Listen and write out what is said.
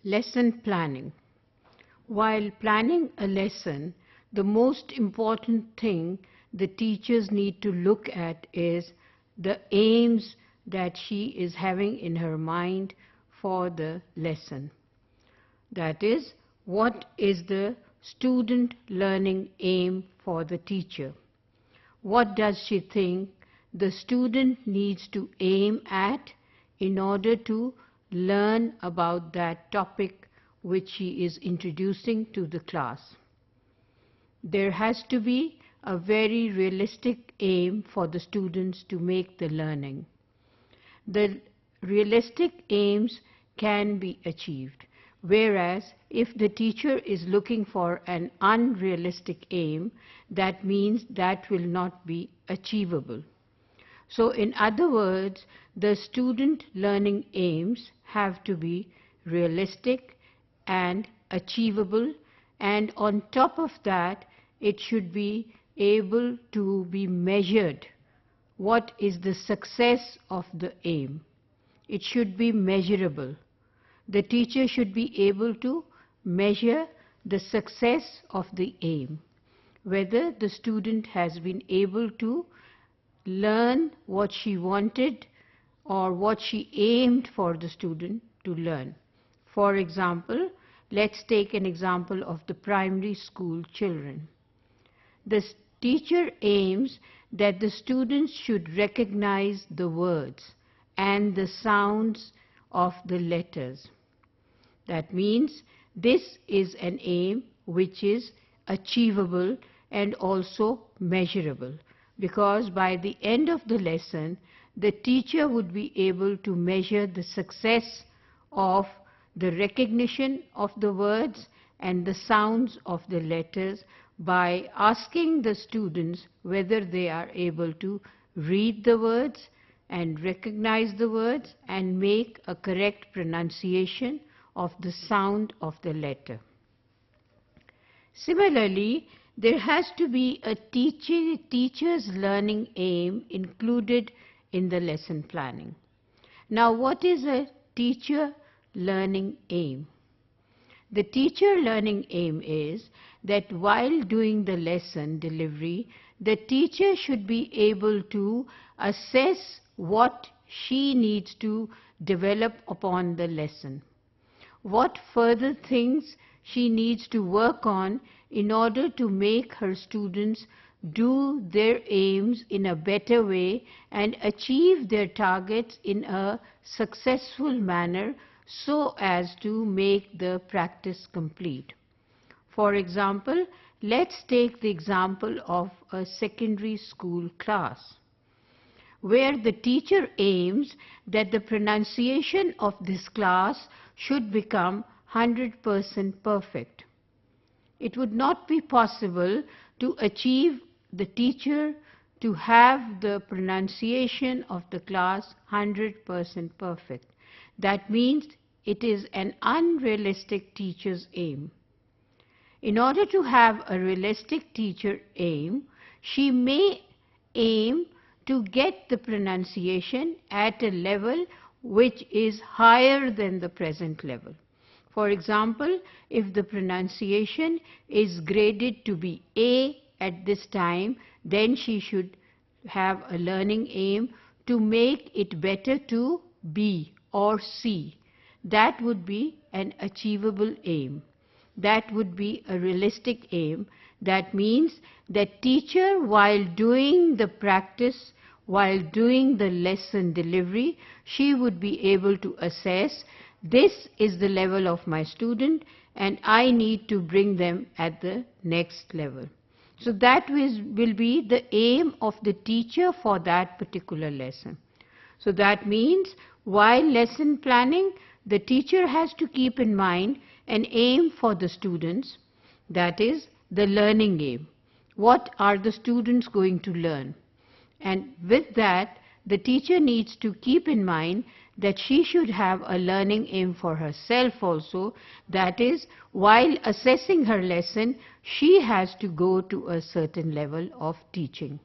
Lesson planning. While planning a lesson, the most important thing the teachers need to look at is the aims that she is having in her mind for the lesson. That is, what is the student learning aim for the teacher? What does she think the student needs to aim at in order to learn about that topic which she is introducing to the class? There has to be a very realistic aim for the students to make the learning. The realistic aims can be achieved, whereas if the teacher is looking for an unrealistic aim, that means that will not be achievable. So in other words, the student learning aims have to be realistic and achievable, and on top of that, it should be able to be measured. What is the success of the aim? It should be measurable. The teacher should be able to measure the success of the aim, whether the student has been able to learn what she wanted or what she aimed for the student to learn. For example, let's take an example of the primary school children. The teacher aims that the students should recognize the words and the sounds of the letters. That means this is an aim which is achievable and also measurable, because by the end of the lesson, the teacher would be able to measure the success of the recognition of the words and the sounds of the letters by asking the students whether they are able to read the words and recognize the words and make a correct pronunciation of the sound of the letter. Similarly, there has to be a teacher's learning aim included in the lesson planning. Now, what is a teacher learning aim? The teacher learning aim is that while doing the lesson delivery, the teacher should be able to assess what she needs to develop upon the lesson, what further things she needs to work on in order to make her students do their aims in a better way and achieve their targets in a successful manner so as to make the practice complete. For example, let's take the example of a secondary school class, where the teacher aims that the pronunciation of this class should become 100% perfect. It would not be possible to achieve the teacher to have the pronunciation of the class 100% perfect. That means it is an unrealistic teacher's aim. In order to have a realistic teacher aim, she may aim to get the pronunciation at a level which is higher than the present level. For example, if the pronunciation is graded to be A at this time, then she should have a learning aim to make it better to B or C. That would be an achievable aim. That would be a realistic aim. That means that teacher, while doing the practice, while doing the lesson delivery, she would be able to assess, this is the level of my student and I need to bring them at the next level. So that will be the aim of the teacher for that particular lesson. So that means while lesson planning, the teacher has to keep in mind an aim for the students, that is the learning aim. What are the students going to learn? And with that, the teacher needs to keep in mind that she should have a learning aim for herself also. That is, while assessing her lesson, she has to go to a certain level of teaching.